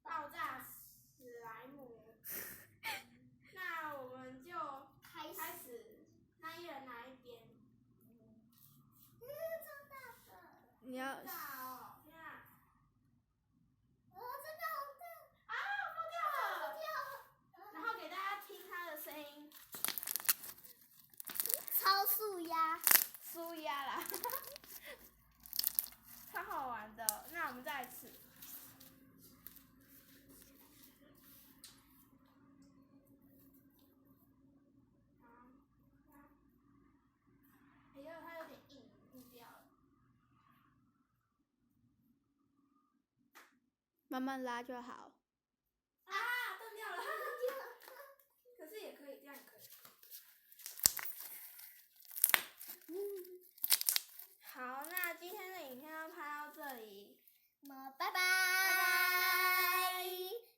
爆炸史莱姆。那我们就开始，那一人拿一边。超大的。你要。大哦，天啊！真的好大。啊，爆掉了！然后给大家听它的声音。超速压。舒压啦，超好玩的。那我们再来吃。哎呦，它有点硬，硬掉了。慢慢拉就好。啊，断掉了。可是也可以，这样也可以。好，那今天的影片就拍到这里。拜拜。